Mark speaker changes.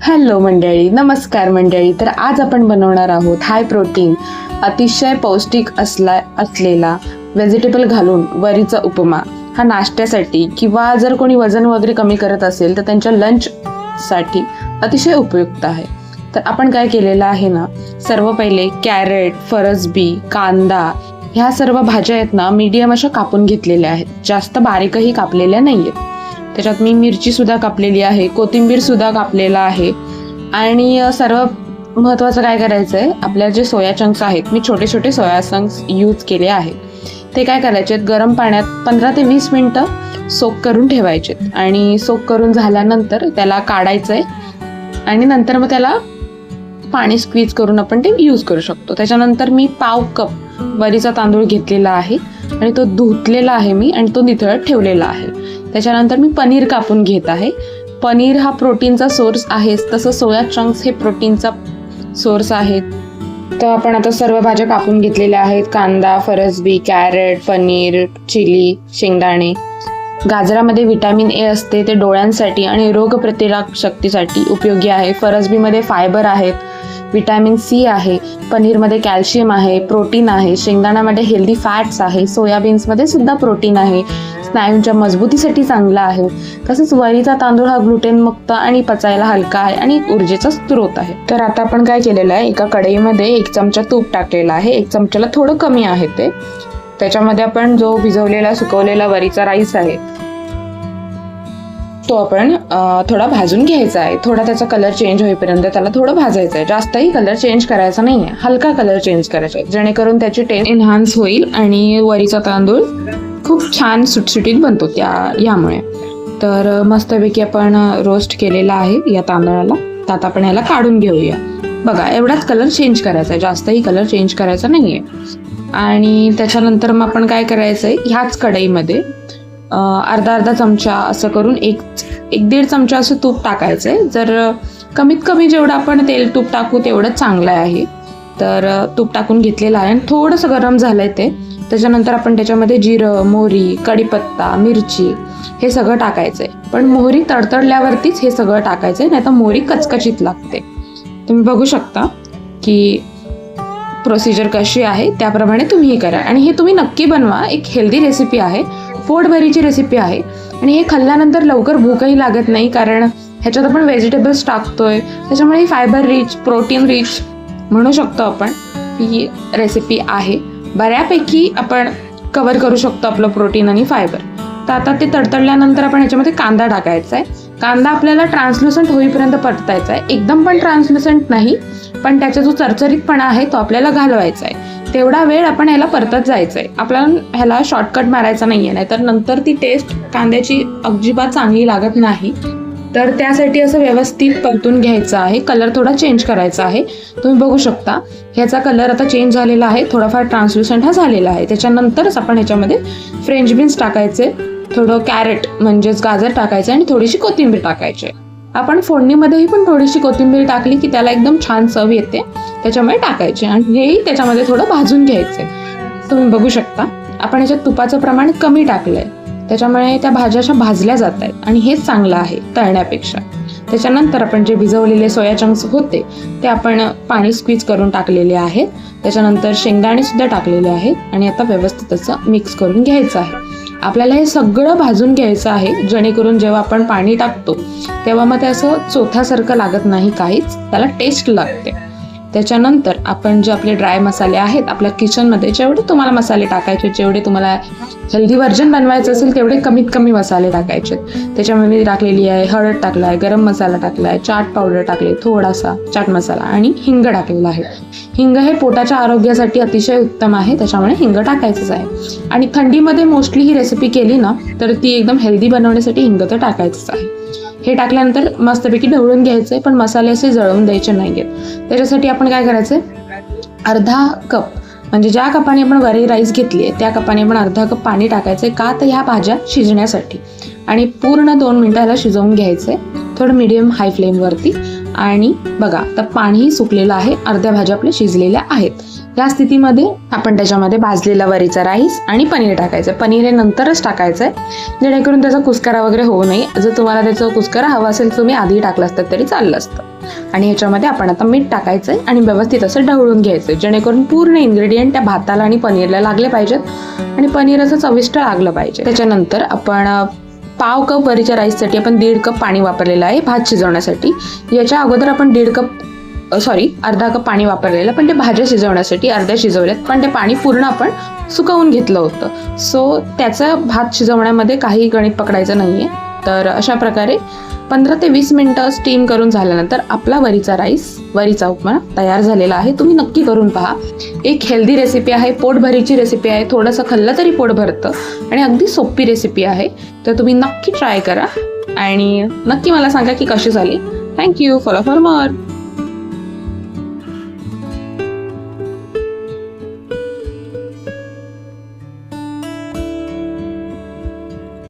Speaker 1: Hello मंडळी, नमस्कार मंडळी. तर आज आपण बनवणार आहोत हाय प्रोटीन अतिशय पौष्टिक असलेला व्हेजिटेबल घालून वरीचा उपमा. हा नाश्त्यासाठी किंवा जर कोणी वजन वगैरे कमी करत असेल तर त्यांच्या लंचसाठी अतिशय उपयुक्त आहे. तर आपण काय केलेलं आहे ना, सर्व पहिले कॅरेट, फरसबी, कांदा ह्या सर्व भाज्या आहेत ना मीडियम अशा कापून घेतलेल्या आहेत. जास्त बारीकही कापलेल्या नाही आहेत. त्याच्यात मी मिरची सुद्धा कापलेली आहे, कोथिंबीर सुद्धा कापलेला आहे. आणि सर्व महत्त्वाचं काय करायचं आहे, आपल्या जे सोया चंक्स आहेत, मी छोटे छोटे सोया चंक्स यूज केले आहेत. ते काय करायचे, गरम पाण्यात 15 ते 20 मिनटं सोक करून ठेवायचे. आणि सोक करून झाल्यानंतर त्याला काढायचं आहे आणि नंतर मग त्याला पाणी स्क्वीज करून आपण ते यूज करू शकतो. त्याच्यानंतर मी पाव कप वरीचा तांदूळ घेतलेला आहे आणि तो धुतलेला आहे मी आणि तो निथळत ठेवलेला आहे. त्याच्यानंतर मी पनीर कापून घेत आहे. पनीर हा प्रोटीनचा सोर्स आहेच, तसं सोया चंक्स हे प्रोटीनचा सोर्स आहेत. तर आपण आता सर्व भाज्या कापून घेतलेल्या आहेत. कांदा, फरसबी, कॅरेट, पनीर, चिली, शेंगदाणे. गाजरामध्ये व्हिटॅमिन ए असते, ते डोळ्यांसाठी आणि रोगप्रतिकारक शक्तीसाठी उपयोगी आहे. फरसबीमध्ये फायबर आहेत, व्हिटॅमिन सी आहे, पनीरमध्ये कॅल्शियम आहे, प्रोटीन आहे, शेंगदाण्यामध्ये हेल्दी फॅट्स आहे, सोयाबीन्समध्ये सुद्धा प्रोटीन आहे, स्नायूंच्या मजबूतीसाठी चांगला आहे. तसेच वरीचा तांदूळ हा ग्लुटेन मुक्त आणि पचायला हलका आहे आणि ऊर्जेचा स्रोत आहे. तर आता आपण काय केलेलं आहे, एका कढईमध्ये 1 चमचा तूप टाकलेला आहे. 1 चमच्याला थोडं कमी आहे ते. त्याच्यामध्ये आपण जो भिजवलेला सुकवलेला वरीचा राईस आहे तो आपण थोडा भाजून घ्यायचा आहे. थोडा त्याचा कलर चेंज होईपर्यंत त्याला थोडं भाजायचं आहे. जास्तही कलर चेंज करायचा नाही आहे, हलका कलर चेंज करायचा आहे, जेणेकरून त्याची टेस्ट एन्हान्स होईल आणि वरीचा तांदूळ खूप छान सुटसुटीत बनतो यामुळे. तर मस्तपैकी आपण रोस्ट केलेला आहे या तांदळाला. तर आता आपण ह्याला काढून घेऊया. बघा, एवढाच कलर चेंज करायचा आहे, जास्तही कलर चेंज करायचा नाही आहे. आणि त्याच्यानंतर मग आपण काय करायचं आहे, ह्याच कढईमध्ये अर्धा चमचा असं करून एक 1-1.5 चमचा असं तूप टाकायचं आहे. जर कमीत कमी जेवढं आपण तेल तूप टाकू तेवढंच चांगलं आहे. तर तूप टाकून घेतलेलं आहे आणि थोडंसं गरम झालं आहे ते. त्याच्यानंतर आपण त्याच्यामध्ये जिरं, मोहरी, कढीपत्ता, मिरची हे सगळं टाकायचं आहे. पण मोहरी तडतडल्यावरतीच हे सगळं टाकायचं आहे, नाही तर मोहरी कचकचित लागते. तुम्ही बघू शकता की प्रोसिजर कशी आहे, त्याप्रमाणे तुम्हीही करा. आणि हे तुम्ही नक्की बनवा. एक हेल्दी रेसिपी आहे, पोटभरीची रेसिपी आहे आणि हे खाल्ल्यानंतर लवकर भूकही लागत नाही, कारण ह्याच्यात आपण व्हेजिटेबल्स टाकतोय. त्याच्यामुळे फायबर रिच, प्रोटीन रिच म्हणू शकतो आपण. ही रेसिपी आहे, बऱ्यापैकी आपण कव्हर करू शकतो आपलं प्रोटीन आणि फायबर. तर आता ते तडतडल्यानंतर आपण ह्याच्यामध्ये कांदा टाकायचा आहे. कांदा आपल्याला ट्रान्सल्युसंट होईपर्यंत परतायचा आहे. एकदम पण ट्रान्सल्युसंट नाही, पण त्याचा जो चरचरीतपणा आहे तो आपल्याला घालवायचा आहे. तेवढा वेळ आपण ह्याला परतत जायचं आहे. आपल्याला ह्याला शॉर्टकट मारायचा नाही आहे, नाहीतर नंतर ती टेस्ट कांद्याची अजिबात चांगली लागत नाही. तर त्यासाठी असं व्यवस्थित परतून घ्यायचं आहे. कलर थोडा चेंज करायचा आहे. तुम्ही बघू शकता ह्याचा कलर आता चेंज झालेला आहे, थोडाफार ट्रान्सल्युसंट हा झालेला आहे. त्याच्यानंतरच आपण ह्याच्यामध्ये फ्रेंच बीन्स टाकायचे, थोडं कॅरेट म्हणजेच गाजर टाकायचं आणि थोडीशी कोथिंबीर टाकायची. आपण फोडणीमध्येही पण थोडीशी कोथिंबीर टाकली की त्याला एकदम छान चव येते, त्याच्यामुळे टाकायचे. आणि हेही त्याच्यामध्ये थोडं भाजून घ्यायचे. तुम्ही बघू शकता आपण ह्याच्यात तुपाचं प्रमाण कमी टाकलंय, त्याच्यामुळे त्या भाज्या अशा भाजल्या जात आहेत आणि हेच चांगलं आहे तळण्यापेक्षा. त्याच्यानंतर आपण जे भिजवलेले सोया चंक्स होते ते आपण पाणी स्क्वीज करून टाकलेले आहेत. त्याच्यानंतर शेंगदाणे सुद्धा टाकलेले आहेत आणि आता व्यवस्थित असं मिक्स करून घ्यायचं आहे. आपल्याला हे सगळं भाजून घ्यायचं आहे, जेणेकरून जेव्हा आपण पाणी टाकतो तेव्हा मग ते असं चोथ्यासारखं लागत नाही, काहीच त्याला टेस्ट लागते. त्याच्यानंतर आपण जे आपले ड्राय मसाले आहेत आपल्या किचनमध्ये, जेवढे तुम्हाला मसाले टाकायचे, जेवढे तुम्हाला हेल्दी व्हर्जन बनवायचं असेल तेवढे कमीत कमी मसाले टाकायचे. त्याच्यामध्ये मी टाकलेली आहे हळद टाकला आहे, गरम मसाला टाकला आहे, चाट पावडर टाकले, थोडासा चाट मसाला आणि हिंग टाकलेला आहे. हिंग हे पोटाच्या आरोग्यासाठी अतिशय उत्तम आहे, त्याच्यामुळे हिंग टाकायचंच आहे. आणि थंडीमध्ये मोस्टली ही रेसिपी केली ना तर ती एकदम हेल्दी बनवण्यासाठी हिंग तर टाकायचंच आहे. हे टाकल्यानंतर मस्तपैकी ढवळून घ्यायचे, पण मसाले असे जळवून द्यायचे नाही आहेत. त्याच्यासाठी आपण काय करायचं, अर्धा कप म्हणजे ज्या कपाने आपण वरी राईस घेतली आहे त्या कपाने आपण अर्धा कप पाणी टाकायचं आहे. का तर ह्या भाज्या शिजण्यासाठी. आणि पूर्ण 2 मिनिटं ह्याला शिजवून घ्यायचं आहे, थोडं मिडियम हाय फ्लेमवरती. आणि बघा, तर पाणीही सुकलेलं आहे, अर्ध्या भाज्या आपल्या शिजलेल्या आहेत. या स्थितीमध्ये आपण त्याच्यामध्ये भाजलेला वरीचा राईस आणि पनीर टाकायचं. पनीर हे नंतरच टाकायचं आहे, जेणेकरून त्याचा कुस्करा वगैरे होऊ नये. जर तुम्हाला त्याचा कुस्करा हवा असेल तर तुम्ही आधी टाकलं असतं तरी चाललं असतं. आणि ह्याच्यामध्ये आपण आता मीठ टाकायचंय आणि व्यवस्थित असं ढवळून घ्यायचंय, जेणेकरून पूर्ण इन्ग्रेडियंट त्या भाताला आणि पनीरला लागले पाहिजेत आणि पनीर असं चविष्ट लागलं पाहिजे. त्याच्यानंतर आपण पाव कप वरीच्या राईससाठी आपण 1.5 कप पाणी वापरलेलं आहे भात शिजवण्यासाठी. याच्या अगोदर आपण अर्धा कप पाणी वापरलेलं, पण ते भाज्या शिजवण्यासाठी अर्ध्या शिजवल्यात, पण ते पाणी पूर्ण आपण सुकवून घेतलं होतं. सो त्याचं भात शिजवण्यामध्ये काही गणित पकडायचं नाहीये. तर अशा प्रकारे 15 ते 20 मिनिटं स्टीम करून झाल्यानंतर आपला वरीचा उपमा तयार झालेला आहे. तुम्ही नक्की करून पहा. एक हेल्दी रेसिपी आहे, पोटभरीची रेसिपी आहे, थोडंसं खाल्लं तरी पोट भरतं आणि अगदी सोपी रेसिपी आहे. तर तुम्ही नक्की ट्राय करा आणि नक्की मला सांगा की कशी झाली. थँक्यू. Follow for more.